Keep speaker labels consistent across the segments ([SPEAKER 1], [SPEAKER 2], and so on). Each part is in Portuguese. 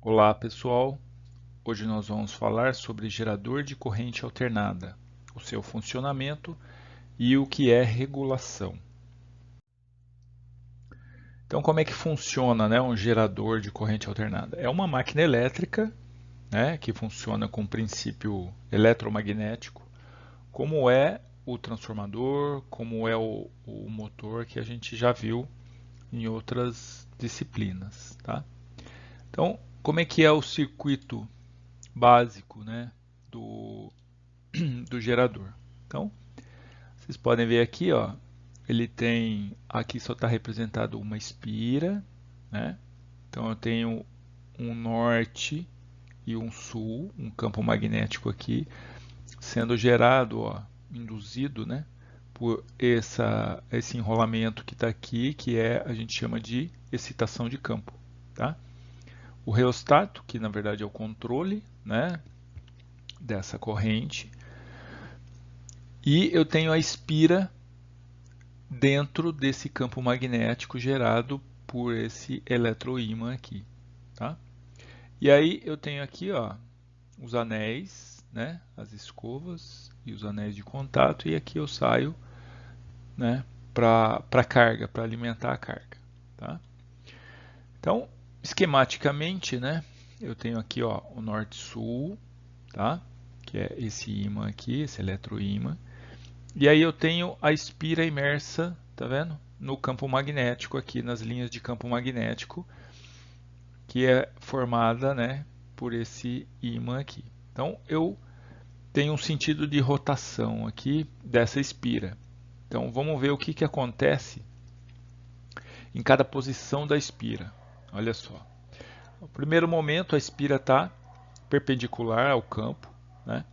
[SPEAKER 1] Olá pessoal, hoje nós vamos falar sobre gerador de corrente alternada, o seu funcionamento e o que é regulação. Então como é que funciona, um gerador de corrente alternada? É uma máquina elétrica, que funciona com princípio eletromagnético, como é o transformador, como é o motor que a gente já viu em outras disciplinas. Tá? Então, como é que é o circuito básico, do, do gerador? Então, vocês podem ver aqui, ó, ele tem, aqui só está representado uma espira, né? Então eu tenho um norte e um sul, um campo magnético aqui, sendo gerado, ó, induzido, por esse enrolamento que está aqui, que a gente chama de excitação de campo, tá? O reostato, que na verdade é o controle, dessa corrente, e eu tenho a espira dentro desse campo magnético gerado por esse eletroímã aqui, tá? E aí eu tenho aqui, ó, os anéis, as escovas e os anéis de contato, e aqui eu saio, para carga, para alimentar a carga, tá? Então, esquematicamente, eu tenho aqui, ó, o norte-sul, tá? Que é esse ímã aqui, esse eletroímã. E aí eu tenho a espira imersa, tá vendo? No campo magnético aqui, nas linhas de campo magnético, que é formada, por esse ímã aqui. Então eu tenho um sentido de rotação aqui dessa espira. Então vamos ver o que acontece em cada posição da espira. Olha só. No primeiro momento a espira está perpendicular ao campo, né?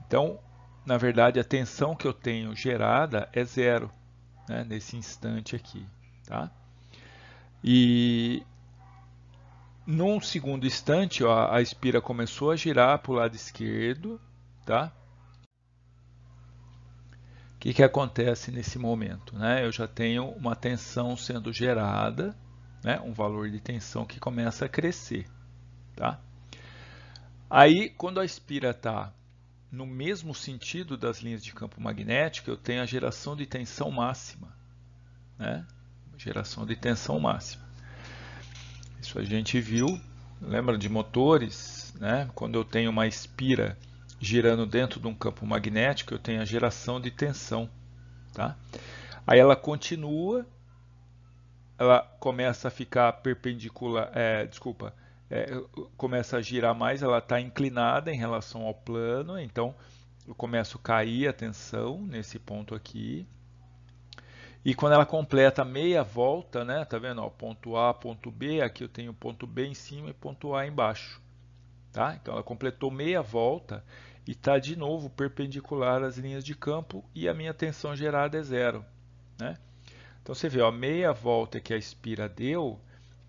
[SPEAKER 1] Então, na verdade, a tensão que eu tenho gerada é zero, nesse instante aqui, tá? E num segundo instante, ó, a espira começou a girar para o lado esquerdo, tá? O que acontece nesse momento, Eu já tenho uma tensão sendo gerada, um valor de tensão que começa a crescer, tá? Aí, quando a espira está no mesmo sentido das linhas de campo magnético, eu tenho a geração de tensão máxima, Geração de tensão máxima. Isso a gente viu, lembra de motores, Quando eu tenho uma espira girando dentro de um campo magnético, eu tenho a geração de tensão, tá? Aí ela continua, ela começa a ficar perpendicular, começa a girar mais, ela está inclinada em relação ao plano, então eu começo a cair a tensão nesse ponto aqui. E quando ela completa meia volta, tá vendo? Ó, ponto A, ponto B, aqui eu tenho ponto B em cima e ponto A embaixo. Tá? Então ela completou meia volta e está de novo perpendicular às linhas de campo e a minha tensão gerada é zero. Então você vê, ó, meia volta que a espira deu,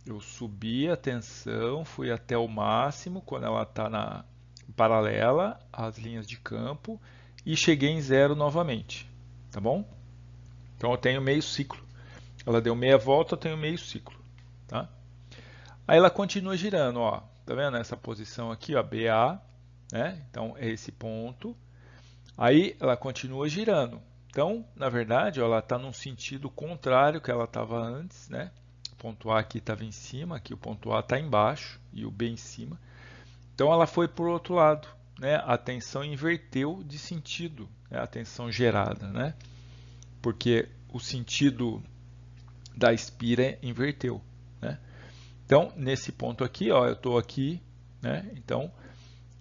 [SPEAKER 1] eu subi a tensão, fui até o máximo quando ela está paralela às linhas de campo e cheguei em zero novamente. Tá bom? Então eu tenho meio ciclo. Ela deu meia volta, eu tenho meio ciclo. Tá? Aí ela continua girando, ó. Tá vendo essa posição aqui, ó, BA, Então é esse ponto. Aí ela continua girando. Então, na verdade, ó, ela está num sentido contrário que ela estava antes, O ponto A aqui estava em cima, aqui o ponto A está embaixo e o B em cima. Então ela foi para o outro lado, A tensão inverteu de sentido, a tensão gerada, Porque o sentido da espira inverteu, Então, nesse ponto aqui, ó, eu estou aqui, Então,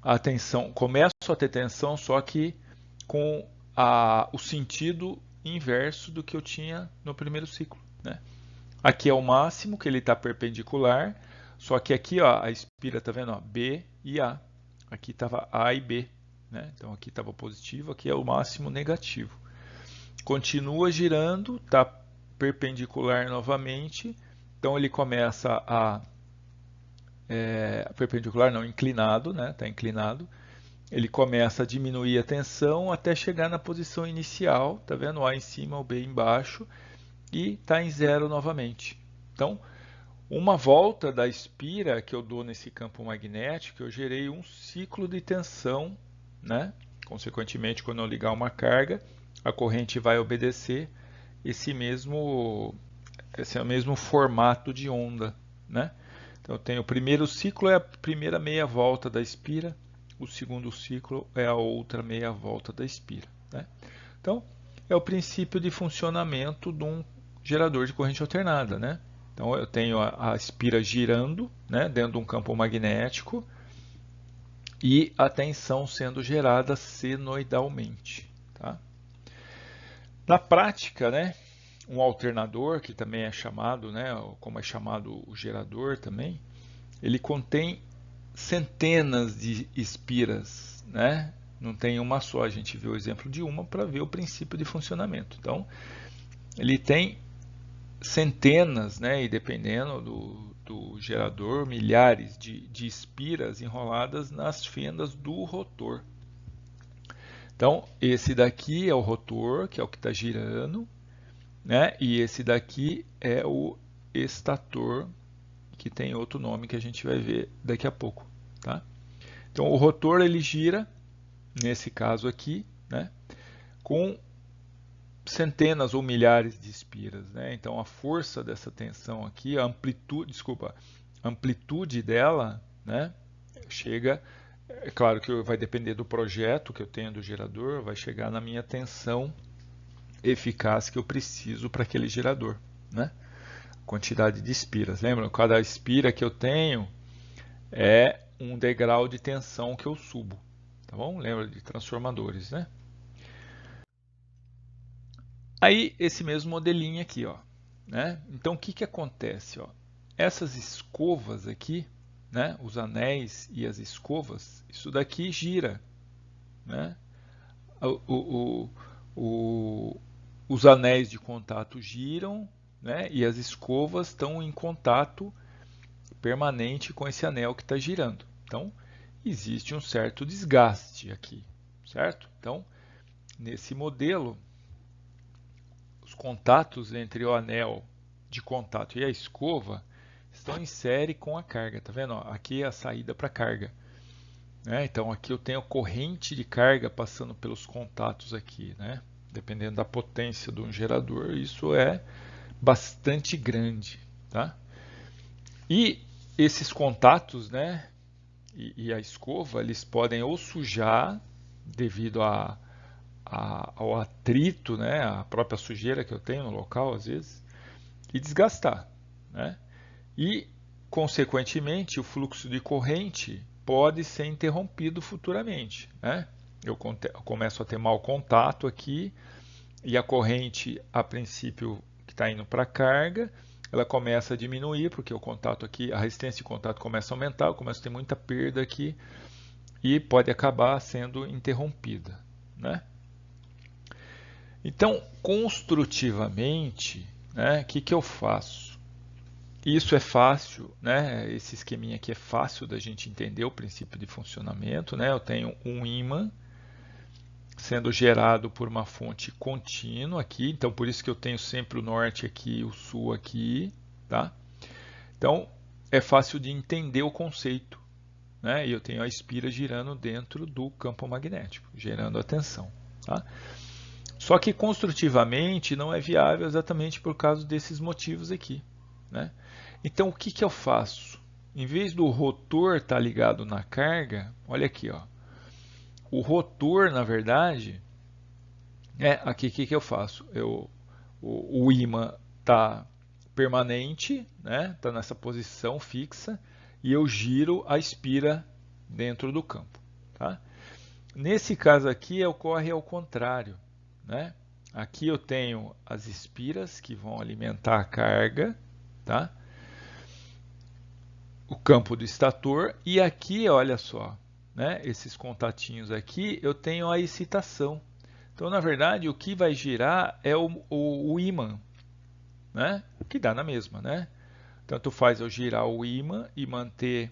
[SPEAKER 1] a tensão, começo a ter tensão, só que com o sentido inverso do que eu tinha no primeiro ciclo, Aqui é o máximo, que ele está perpendicular, só que aqui, ó, a espira, tá vendo, ó, B e A. Aqui estava A e B, Então aqui estava positivo, aqui é o máximo negativo. Continua girando, está perpendicular novamente, então ele começa perpendicular não, inclinado, Está inclinado. Ele começa a diminuir a tensão até chegar na posição inicial, tá vendo? O A em cima, o B embaixo, e está em zero novamente. Então, Uma volta da espira que eu dou nesse campo magnético, eu gerei um ciclo de tensão, né? Consequentemente, quando eu ligar uma carga, a corrente vai obedecer esse mesmo formato de onda, né? Então, eu tenho o primeiro ciclo é a primeira meia volta da espira, o segundo ciclo é a outra meia volta da espira, né? Então, é o princípio de funcionamento de um gerador de corrente alternada, né? Então, eu tenho a espira girando, né, dentro de um campo magnético e a tensão sendo gerada senoidalmente, tá? Na prática, né, um alternador, que também é chamado, né, como é chamado o gerador também, ele contém centenas de espiras, né? Não tem uma só, a gente viu o exemplo de uma para ver o princípio de funcionamento. Então, ele tem centenas, né, e dependendo do gerador, milhares de espiras enroladas nas fendas do rotor. Então, esse daqui é o rotor, que é o que está girando, né? E esse daqui é o estator, que tem outro nome que a gente vai ver daqui a pouco, tá? Então, o rotor ele gira, nesse caso aqui, né, com centenas ou milhares de espiras, né? Então, a força dessa tensão aqui, a amplitude dela, né, chega, é claro que vai depender do projeto que eu tenho do gerador, vai chegar na minha tensão eficaz que eu preciso para aquele gerador, né? Quantidade de espiras. Lembra? Cada espira que eu tenho é um degrau de tensão que eu subo, tá bom? Lembra de transformadores, né? Aí esse mesmo modelinho aqui, ó, né? Então o que que acontece, ó? Essas escovas aqui, né? Os anéis e as escovas, isso daqui gira, né? O, os anéis de contato giram, né? E as escovas estão em contato permanente com esse anel que está girando. Então, existe um certo desgaste aqui, certo? Então, nesse modelo, os contatos entre o anel de contato e a escova estão em série com a carga, tá vendo? Aqui é a saída para a carga. Né? Então, aqui eu tenho corrente de carga passando pelos contatos aqui, né? Dependendo da potência de um gerador, isso é bastante grande, tá? E esses contatos, né, e a escova, eles podem ou sujar devido ao atrito, né, a própria sujeira que eu tenho no local às vezes, e desgastar, né? E, consequentemente, o fluxo de corrente pode ser interrompido futuramente, né? Eu começo a ter mau contato aqui e a corrente, a princípio, que está indo para a carga, ela começa a diminuir, porque o contato aqui, a resistência de contato começa a aumentar, eu começo a ter muita perda aqui e pode acabar sendo interrompida, né? Então, construtivamente, né, o que eu faço? Isso é fácil, né? Esse esqueminha aqui é fácil da gente entender o princípio de funcionamento, né? Eu tenho um ímã sendo gerado por uma fonte contínua aqui, então por isso que eu tenho sempre o norte aqui e o sul aqui, tá? Então é fácil de entender o conceito, né? E eu tenho a espira girando dentro do campo magnético, gerando a tensão, tá? Só que construtivamente não é viável exatamente por causa desses motivos aqui, né? Então o que que eu faço? Em vez do rotor estar ligado na carga, olha aqui, ó. O rotor, na verdade, aqui o que, que eu faço? O ímã está permanente, né? Está nessa posição fixa e eu giro a espira dentro do campo. Tá? Nesse caso aqui ocorre ao contrário, né? Aqui eu tenho as espiras que vão alimentar a carga, tá? O campo do estator e aqui, olha só, né? Esses contatinhos aqui eu tenho a excitação. Então, na verdade, o que vai girar é o ímã, né? Que dá na mesma, né? Tanto faz eu girar o ímã e manter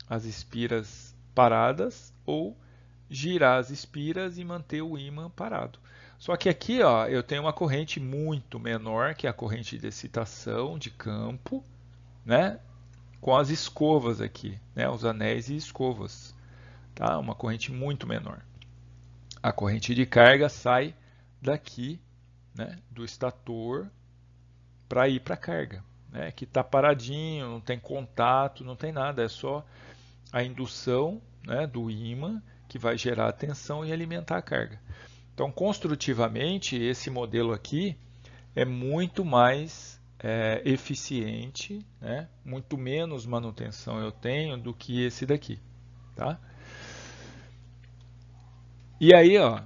[SPEAKER 1] as espiras paradas ou girar as espiras e manter o ímã parado. Só que aqui, ó, eu tenho uma corrente muito menor, que é a corrente de excitação de campo, né, com as escovas aqui, né, os anéis e escovas, tá? Uma corrente muito menor. A corrente de carga sai daqui, né, do estator para ir para a carga, né, que está paradinho, não tem contato, não tem nada, é só a indução, né, do ímã que vai gerar a tensão e alimentar a carga. Então, construtivamente, esse modelo aqui é muito mais eficiente, né, muito menos manutenção eu tenho do que esse daqui. Tá? E aí, ó, o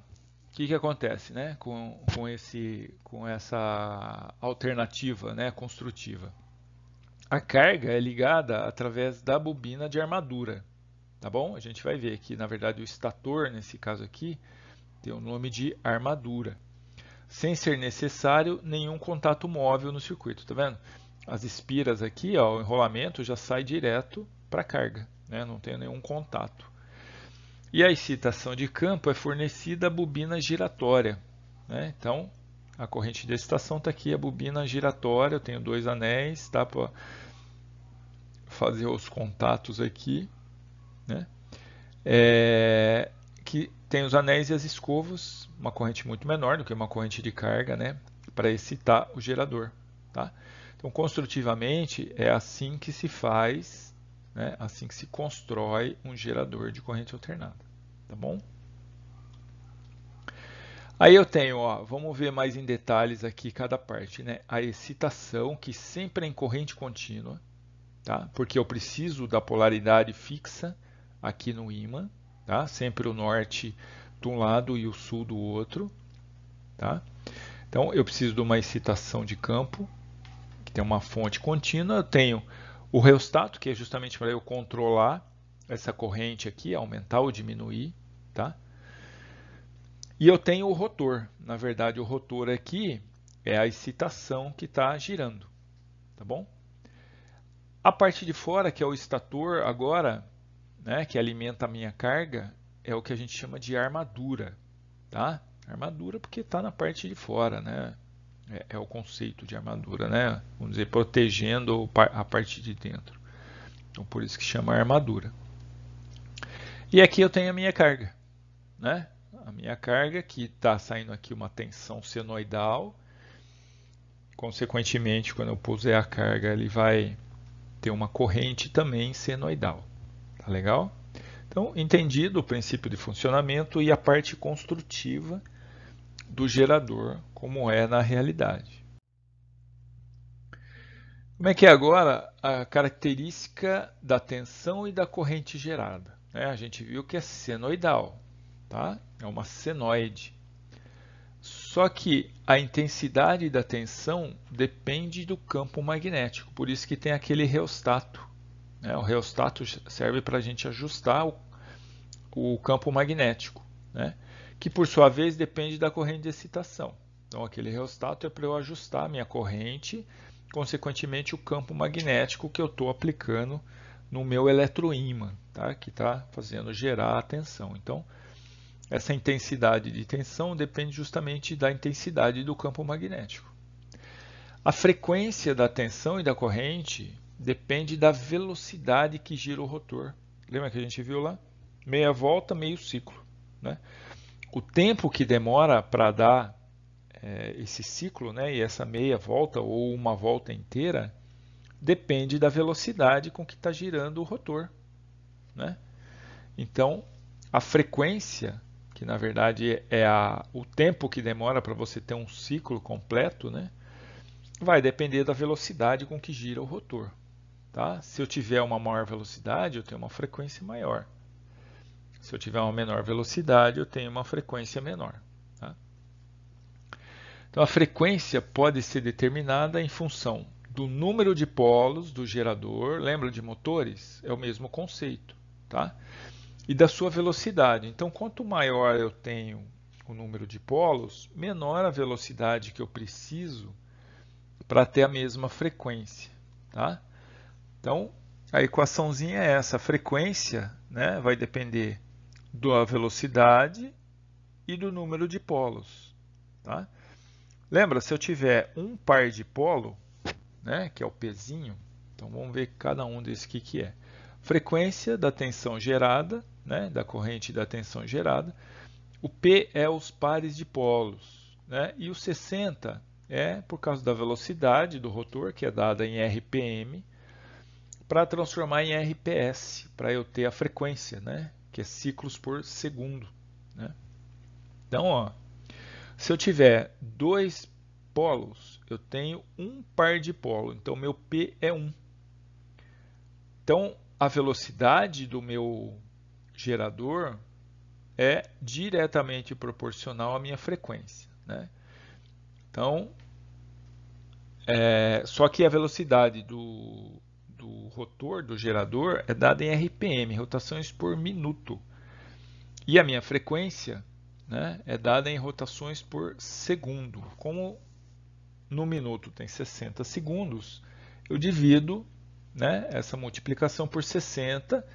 [SPEAKER 1] que acontece, né, com essa alternativa, né, construtiva? A carga é ligada através da bobina de armadura, tá bom? A gente vai ver que, na verdade, o estator, nesse caso aqui, tem o nome de armadura, sem ser necessário nenhum contato móvel no circuito, tá vendo? As espiras aqui, ó, o enrolamento já sai direto para a carga, né? Não tem nenhum contato. E a excitação de campo é fornecida à bobina giratória, né? Então, a corrente de excitação está aqui, a bobina giratória, eu tenho 2 anéis, dá para fazer os contatos aqui, né? Que tem os anéis e as escovas, uma corrente muito menor do que uma corrente de carga, né? Para excitar o gerador, tá? Então, construtivamente, é assim que se faz, né? Assim que se constrói um gerador de corrente alternada, tá bom? Aí eu tenho, ó, vamos ver mais em detalhes aqui cada parte, né? A excitação, que sempre é em corrente contínua, tá? Porque eu preciso da polaridade fixa aqui no ímã, tá? Sempre o norte de um lado e o sul do outro, tá? Então eu preciso de uma excitação de campo, que tem uma fonte contínua. Eu tenho o reostato, que é justamente para eu controlar essa corrente aqui, aumentar ou diminuir, tá? E eu tenho o rotor. Na verdade, o rotor aqui é a excitação que está girando, tá bom? A parte de fora, que é o estator agora, né, que alimenta a minha carga, é o que a gente chama de armadura, tá? Armadura porque está na parte de fora, né? É o conceito de armadura, né? Vamos dizer, protegendo a parte de dentro. Então, por isso que chama armadura. E aqui eu tenho a minha carga, né? A minha carga, que está saindo aqui uma tensão senoidal. Consequentemente, quando eu puser a carga, ele vai ter uma corrente também senoidal. Tá legal? Então, entendido o princípio de funcionamento e a parte construtiva do gerador, como é na realidade. Como é que é agora a característica da tensão e da corrente gerada? A gente viu que é senoidal, tá? É uma senoide. Só que a intensidade da tensão depende do campo magnético, por isso que tem aquele reostato. O reostato serve para a gente ajustar o campo magnético, né? Que por sua vez depende da corrente de excitação. Então aquele reostato é para eu ajustar a minha corrente, consequentemente o campo magnético que eu estou aplicando no meu eletroímã, tá? Que está fazendo gerar a tensão. Então essa intensidade de tensão depende justamente da intensidade do campo magnético. A frequência da tensão e da corrente depende da velocidade que gira o rotor. Lembra que a gente viu lá? Meia volta, meio ciclo, né? O tempo que demora para dar esse ciclo, né, e essa meia volta ou uma volta inteira depende da velocidade com que está girando o rotor, né? Então, a frequência, que na verdade é o tempo que demora para você ter um ciclo completo, né, vai depender da velocidade com que gira o rotor. Tá? Se eu tiver uma maior velocidade, eu tenho uma frequência maior. Se eu tiver uma menor velocidade, eu tenho uma frequência menor. Tá? Então, a frequência pode ser determinada em função do número de polos do gerador. Lembra de motores? É o mesmo conceito. Tá? E da sua velocidade. Então, quanto maior eu tenho o número de polos, menor a velocidade que eu preciso para ter a mesma frequência. Tá? Então, a equaçãozinha é essa. A frequência, né, vai depender da velocidade e do número de polos. Tá? Lembra, se eu tiver um par de polo, né, que é o Pzinho, Então vamos ver cada um desses que é. Frequência da tensão gerada, né, da corrente da tensão gerada. O P é os pares de polos, né, e o 60 é por causa da velocidade do rotor, que é dada em RPM, para transformar em RPS, para eu ter a frequência, né, que é ciclos por segundo. Né? Então, ó, se eu tiver dois polos, eu tenho um par de polo, então meu P é 1. Então, a velocidade do meu gerador é diretamente proporcional à minha frequência. Né? Então, só que a velocidade do rotor, do gerador, é dada em RPM, rotações por minuto. E a minha frequência, né, é dada em rotações por segundo. Como no minuto tem 60 segundos, eu divido, né, essa multiplicação por 60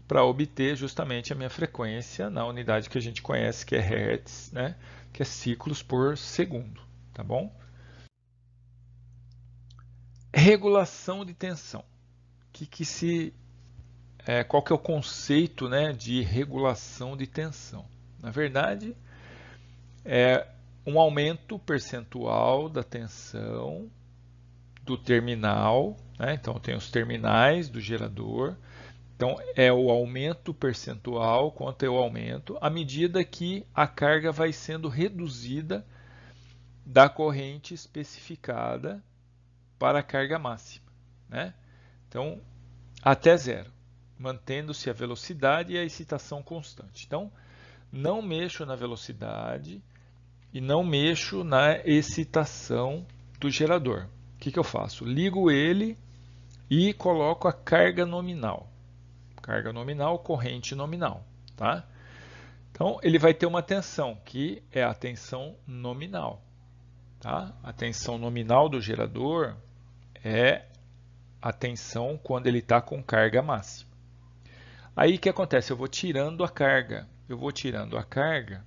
[SPEAKER 1] para obter justamente a minha frequência na unidade que a gente conhece, que é Hertz, né, que é ciclos por segundo. Tá bom? Regulação de tensão. Qual que é o conceito, né, de regulação de tensão? Na verdade, é um aumento percentual da tensão do terminal, né? Então tem os terminais do gerador. Então é o aumento percentual, quanto é o aumento, à medida que a carga vai sendo reduzida da corrente especificada para a carga máxima, né? Então até zero, mantendo-se a velocidade e a excitação constante. Então não mexo na velocidade e não mexo na excitação do gerador. O que eu faço? Ligo ele e coloco a carga nominal. Carga nominal, corrente nominal. Tá? Então, ele vai ter uma tensão, que é a tensão nominal. Tá? A tensão nominal do gerador é a tensão quando ele está com carga máxima. Aí o que acontece? Eu vou tirando a carga. Eu vou tirando a carga,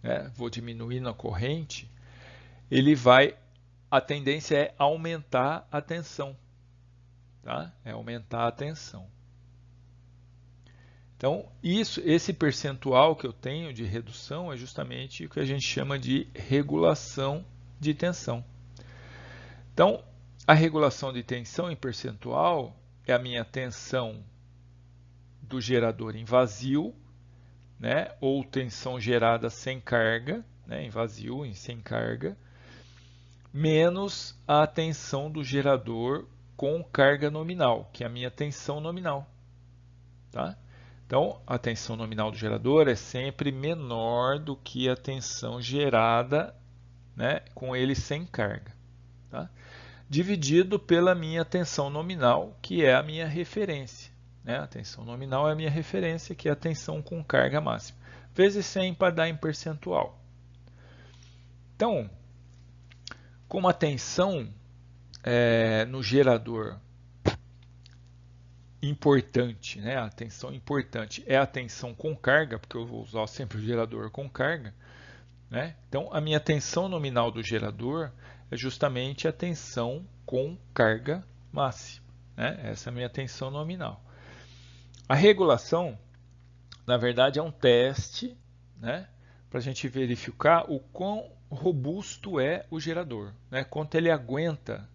[SPEAKER 1] né? Vou diminuindo a corrente, a tendência é aumentar a tensão. Tá? É aumentar a tensão. Então, esse percentual que eu tenho de redução é justamente o que a gente chama de regulação de tensão. Então, a regulação de tensão em percentual é a minha tensão do gerador em vazio, né? Ou tensão gerada sem carga, né? Em vazio, sem carga, menos a tensão do gerador com carga nominal, que é a minha tensão nominal. Tá? Então, a tensão nominal do gerador é sempre menor do que a tensão gerada, né, com ele sem carga. Tá? Dividido pela minha tensão nominal, que é a minha referência. Né? A tensão nominal é a minha referência, que é a tensão com carga máxima. Vezes 100 para dar em percentual. Então, como a tensão no gerador importante, né? A tensão importante é a tensão com carga, porque eu vou usar sempre o gerador com carga. Né? Então, a minha tensão nominal do gerador é justamente a tensão com carga máxima. Né? Essa é a minha tensão nominal. A regulação, na verdade, é um teste, né? Para a gente verificar o quão robusto é o gerador, né? Quanto ele aguenta,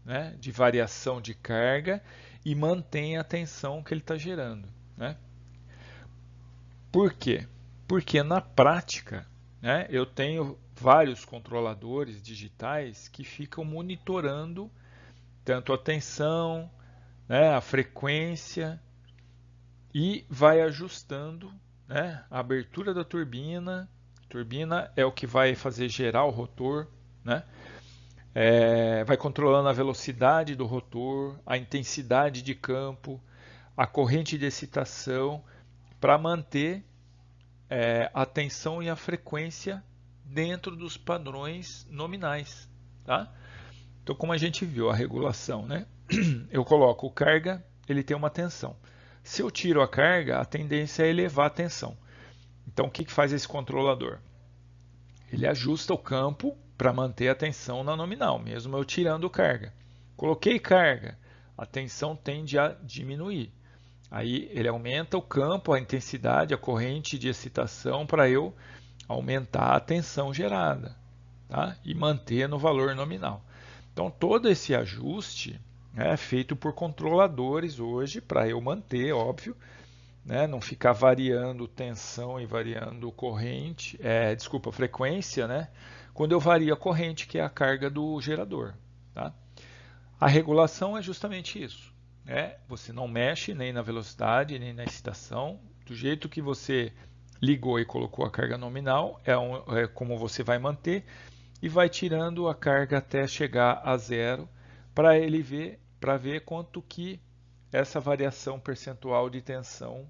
[SPEAKER 1] né, de variação de carga e mantém a tensão que ele está gerando. Né? Por quê? Porque na prática, né, eu tenho vários controladores digitais que ficam monitorando tanto a tensão, né, a frequência e vai ajustando, né, a abertura da turbina. A turbina é o que vai fazer gerar o rotor, né? Vai controlando a velocidade do rotor, a intensidade de campo, a corrente de excitação, para manter a tensão e a frequência dentro dos padrões nominais. Tá? Então, como a gente viu, a regulação, né? Eu coloco carga, ele tem uma tensão. Se eu tiro a carga, a tendência é elevar a tensão. Então, o que faz esse controlador? Ele ajusta o campo para manter a tensão na nominal, mesmo eu tirando carga. Coloquei carga, a tensão tende a diminuir. Aí ele aumenta o campo, a intensidade, a corrente de excitação para eu aumentar a tensão gerada, tá? E manter no valor nominal. Então todo esse ajuste é feito por controladores hoje para eu manter, óbvio, né? Não ficar variando tensão e variando corrente, frequência, né? Quando eu vario a corrente, que é a carga do gerador, tá? A regulação é justamente isso, né? Você não mexe nem na velocidade, nem na excitação. Do jeito que você ligou e colocou a carga nominal, é como você vai manter e vai tirando a carga até chegar a zero para ver quanto que essa variação percentual de tensão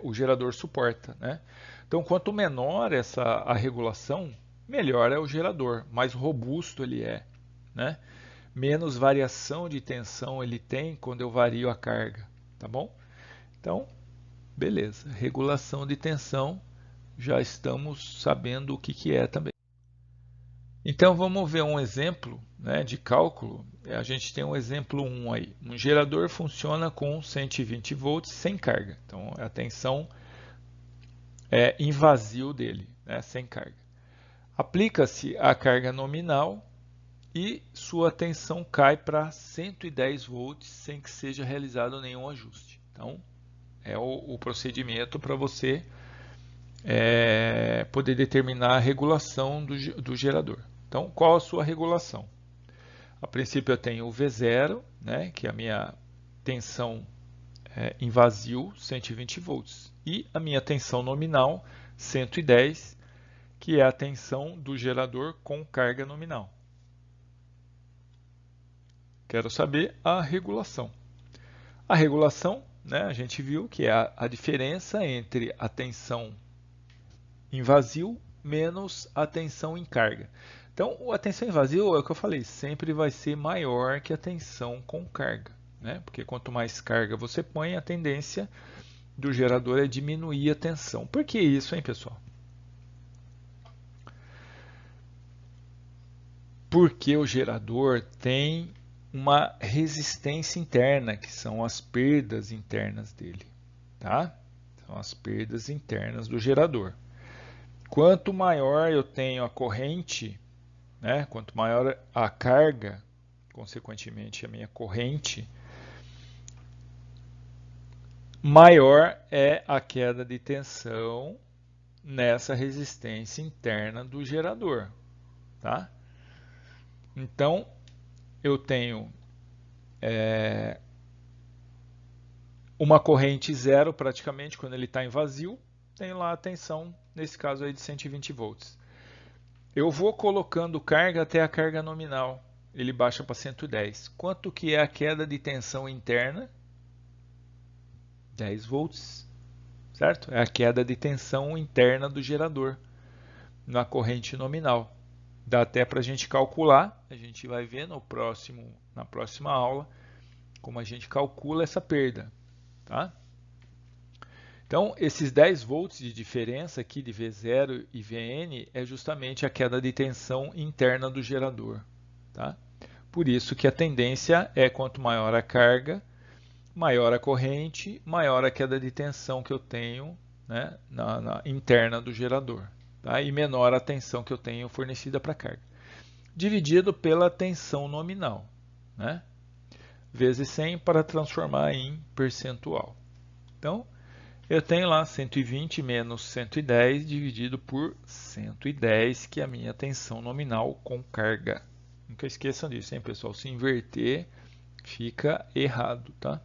[SPEAKER 1] o gerador suporta, né? Então, quanto menor a regulação, melhor é o gerador, mais robusto ele é, né? Menos variação de tensão ele tem quando eu vario a carga, tá bom? Então, beleza. Regulação de tensão, já estamos sabendo o que é também. Então, vamos ver um exemplo, né, de cálculo. A gente tem um exemplo 1 aí. Um gerador funciona com 120 volts sem carga. Então, a tensão em vazio dele, né, sem carga. Aplica-se a carga nominal e sua tensão cai para 110 volts sem que seja realizado nenhum ajuste. Então, é o procedimento para você poder determinar a regulação do gerador. Então, qual a sua regulação? A princípio, eu tenho o V0, né, que é a minha tensão em vazio, 120 volts, e a minha tensão nominal, 110, que é a tensão do gerador com carga nominal. Quero saber a regulação. A regulação, né, a gente viu que é a diferença entre a tensão em vazio menos a tensão em carga. Então, a tensão em vazio, é o que eu falei, sempre vai ser maior que a tensão com carga, né? Porque quanto mais carga você põe, a tendência do gerador é diminuir a tensão. Por que isso, hein, pessoal? Porque o gerador tem uma resistência interna, que são as perdas internas dele, tá? São as perdas internas do gerador. Quanto maior eu tenho a corrente, né? Quanto maior a carga, consequentemente a minha corrente, maior é a queda de tensão nessa resistência interna do gerador, tá? Então, eu tenho uma corrente zero praticamente quando ele está em vazio, tenho lá a tensão, nesse caso aí de 120 volts. Eu vou colocando carga até a carga nominal, ele baixa para 110. Quanto que é a queda de tensão interna? 10 volts, certo? É a queda de tensão interna do gerador na corrente nominal. Dá até para a gente calcular, a gente vai ver na próxima aula como a gente calcula essa perda, tá? Então, esses 10 volts de diferença aqui de V0 e Vn é justamente a queda de tensão interna do gerador, tá? Por isso que a tendência é quanto maior a carga, maior a corrente, maior a queda de tensão que eu tenho, né, na interna do gerador, tá? E menor a tensão que eu tenho fornecida para a carga. Dividido pela tensão nominal, né? Vezes 100 para transformar em percentual. Então, eu tenho lá 120 menos 110 dividido por 110, que é a minha tensão nominal com carga. Nunca esqueçam disso, hein, pessoal? Se inverter, fica errado, tá?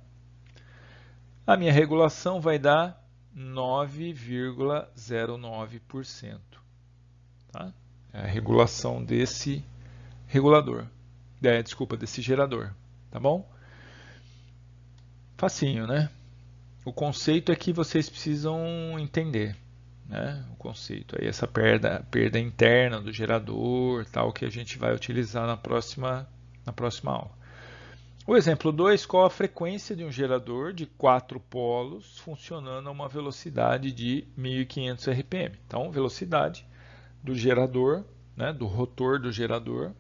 [SPEAKER 1] A minha regulação vai dar 9,09%. Tá? É a regulação desse regulador. Desse gerador. Tá bom? Facinho, né? O conceito é que vocês precisam entender, né? O conceito aí, essa perda interna do gerador, tal, que a gente vai utilizar na próxima aula. O exemplo 2, qual a frequência de um gerador de 4 polos funcionando a uma velocidade de 1500 RPM? Então, velocidade do gerador, né, do rotor do gerador,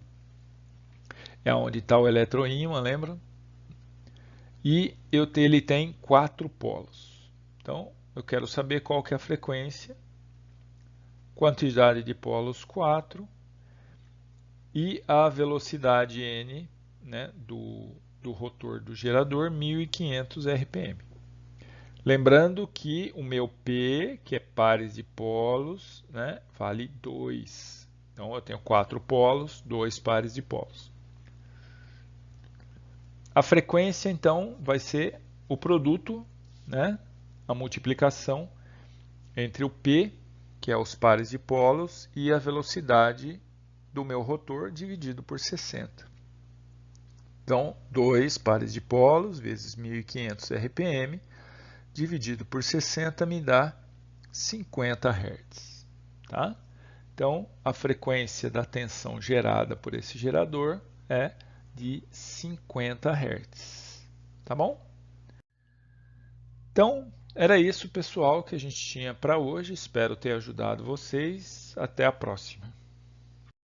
[SPEAKER 1] é onde está o eletroímã, lembra? E ele tem 4 polos. Então, eu quero saber qual que é a frequência, quantidade de polos 4 e a velocidade n, né, do rotor do gerador, 1500 RPM. Lembrando que o meu P, que é pares de polos, né, vale 2. Então, eu tenho 4 polos, 2 pares de polos. A frequência, então, vai ser o produto, né, a multiplicação entre o P, que é os pares de polos, e a velocidade do meu rotor dividido por 60. Então, 2 pares de polos vezes 1500 RPM dividido por 60 me dá 50 Hz. Tá? Então, a frequência da tensão gerada por esse gerador é de 50 Hz. Tá bom? Então, era isso, pessoal, que a gente tinha para hoje. Espero ter ajudado vocês. Até a próxima.